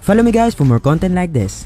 Follow me guys for more content like this.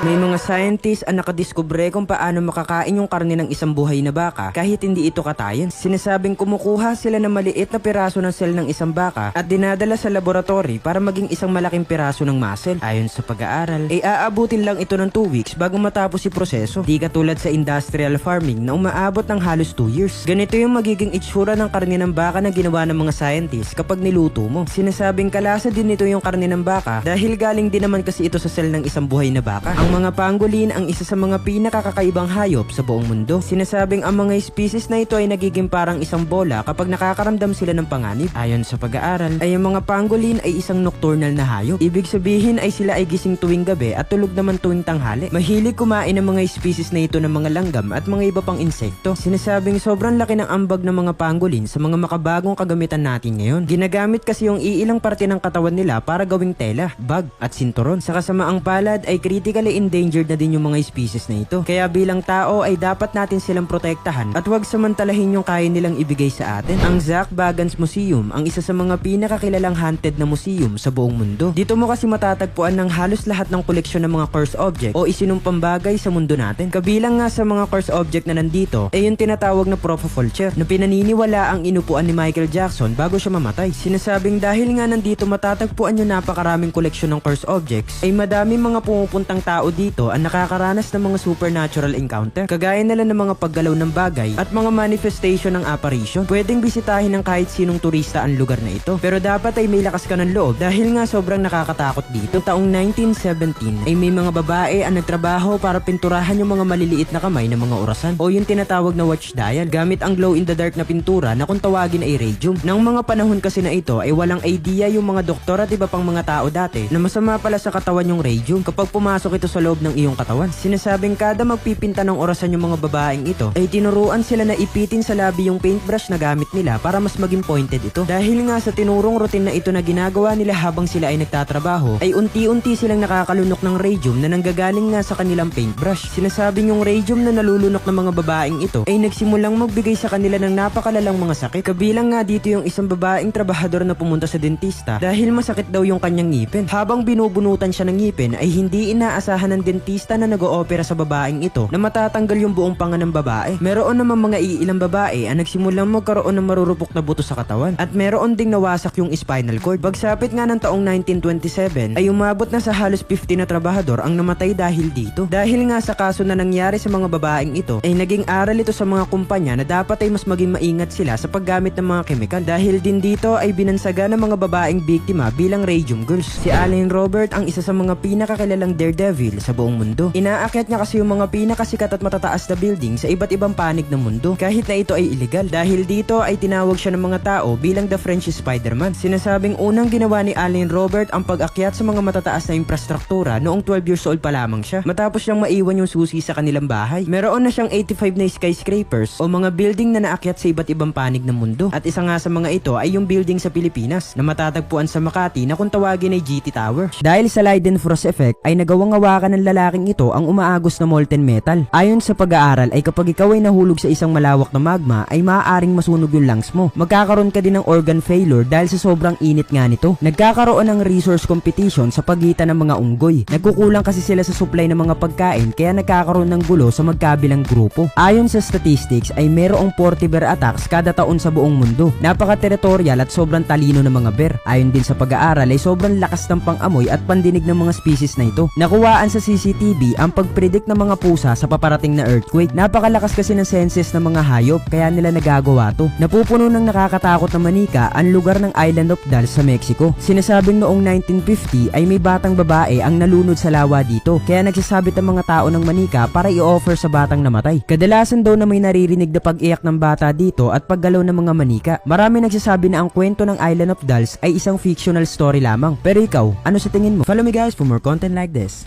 May mga scientists ang nakadiskubre kung paano makakain yung karne ng isang buhay na baka kahit hindi ito katayan. Sinasabing kumukuha sila ng maliit na piraso ng cell ng isang baka at dinadala sa laboratory para maging isang malaking piraso ng muscle. Ayon sa pag-aaral, ay aabutin lang ito ng 2 weeks bago matapos si proseso. Di katulad sa industrial farming na umaabot ng halos 2 years. Ganito yung magiging itsura ng karne ng baka na ginawa ng mga scientists kapag niluto mo. Sinasabing kalasa din nito yung karne ng baka dahil galing din naman kasi ito sa cell ng isang buhay na baka. Ang mga pangolin ang isa sa mga pinakakakaibang hayop sa buong mundo. Sinasabing ang mga species na ito ay nagiging parang isang bola kapag nakakaramdam sila ng panganib. Ayon sa pag-aaral, ay ang mga pangolin ay isang nocturnal na hayop. Ibig sabihin ay sila ay gising tuwing gabi at tulog naman tuwing tanghali. Mahilig kumain ng mga species na ito ng mga langgam at mga iba pang insekto. Sinasabing sobrang laki ng ambag ng mga pangolin sa mga makabagong kagamitan natin ngayon. Ginagamit kasi yung iilang parte ng katawan nila para gawing tela, bag at sinturon. Sa kasamaang palad ay critically endangered na din yung mga species na ito. Kaya bilang tao ay dapat natin silang protektahan at huwag samantalahin yung kaya nilang ibigay sa atin. Ang Zak Bagans Museum ang isa sa mga pinakakilalang haunted na museum sa buong mundo. Dito mo kasi matatagpuan ng halos lahat ng koleksyon ng mga cursed object o isinumpang bagay sa mundo natin. Kabilang nga sa mga cursed object na nandito ay yung tinatawag na propofulture na pinaniniwala ang inupuan ni Michael Jackson bago siya mamatay. Sinasabing dahil nga nandito matatagpuan yung napakaraming koleksyon ng cursed objects ay madaming mga pumupuntang tao dito ang nakakaranas ng mga supernatural encounter kagaya nila ng mga paggalaw ng bagay at mga manifestation ng apparition. Pwedeng bisitahin ng kahit sinong turista ang lugar na ito pero dapat ay may lakas ka ng loob dahil nga sobrang nakakatakot dito. Taong 1917 ay may mga babae ang nagtrabaho para pinturahan yung mga maliliit na kamay ng mga orasan o yung tinatawag na watch dial gamit ang glow in the dark na pintura na kung tawagin ay radium. Nang mga panahon kasi na ito ay walang idea yung mga doktor at iba pang mga tao dati na masama pala sa katawan yung radium kapag pumasok ito sa loob ng iyong katawan. Sinasabing kada magpipinta ng orasan yung mga babaeng ito ay tinuruan sila na ipitin sa labi yung paintbrush na gamit nila para mas maging pointed ito. Dahil nga sa tinurong routine na ito na ginagawa nila habang sila ay nagtatrabaho ay unti-unti silang nakakalunok ng radium na nanggagaling nga sa kanilang paintbrush. Sinasabing yung radium na nalulunok ng mga babaeng ito ay nagsimulang magbigay sa kanila ng napakalalang mga sakit. Kabilang nga dito yung isang babaeng trabahador na pumunta sa dentista dahil masakit daw yung kanyang ngipin. Habang binubunutan siya ng ngipin ay hindi inaasahan ng dentista na nag-oopera sa babaeng ito na matatanggal yung buong panga ng babae. Meron naman mga iilang babae ang nagsimulang magkaroon ng marurupok na buto sa katawan at meron ding nawasak yung spinal cord. Pagsapit nga ng taong 1927 ay umabot na sa halos 50 na trabahador ang namatay dahil dito. Dahil nga sa kaso na nangyari sa mga babaeng ito ay naging aral ito sa mga kumpanya na dapat ay mas maging maingat sila sa paggamit ng mga kemikal. Dahil din dito ay binansaga ng mga babaeng biktima bilang radium girls. Si Allen Robert ang isa sa mga pinakakilalang daredevil sa buong mundo. Inaakyat niya kasi yung mga pinakasikat at matataas na building sa iba't ibang panig ng mundo kahit na ito ay illegal. Dahil dito ay tinawag siya ng mga tao bilang the French Spider-Man. Sinasabing unang ginawa ni Allen Robert ang pag-akyat sa mga matataas na infrastruktura noong 12 years old pa lamang siya matapos siyang maiwan yung susi sa kanilang bahay. Meron na siyang 85 na skyscrapers o mga building na naakyat sa iba't ibang panig ng mundo at isa nga sa mga ito ay yung building sa Pilipinas na matatagpuan sa Makati na kung tawagin ay GT Tower. Dahil sa Leidenfrost effect ay nagawang hawakan ng lalaking ito ang umaagos na molten metal. Ayon sa pag-aaral ay kapag ikaw ay nahulog sa isang malawak na magma ay maaaring masunog yung lungs mo. Magkakaroon ka din ng organ failure dahil sa sobrang init nga nito. Nagkakaroon ng resource competition sa pagitan ng mga unggoy. Nagkukulang kasi sila sa supply ng mga pagkain kaya nagkakaroon ng gulo sa magkabilang grupo. Ayon sa statistics ay mayroong 40 bear attacks kada taon sa buong mundo. Napaka-territorial at sobrang talino ng mga bear. Ayon din sa pag-aaral ay sobrang lakas ng pang-amoy at pandinig ng mga species na ito. Nakuwaan sa CCTV ang pag-predict ng mga pusa sa paparating na earthquake. Napakalakas kasi ng senses ng mga hayop kaya nila nagagawa to. Napupuno ng nakakatakot na manika ang lugar ng Island of Dolls sa Mexico. Sinasabing noong 1950 ay may batang babae ang nalunod sa lawa dito kaya nagsasabit ang mga tao ng manika para i-offer sa batang namatay. Kadalasan daw na may naririnig na pag-iyak ng bata dito at paggalaw ng mga manika. Marami nagsasabi na ang kwento ng Island of Dolls ay isang fictional story lamang. Pero ikaw, ano sa tingin mo? Follow me guys for more content like this.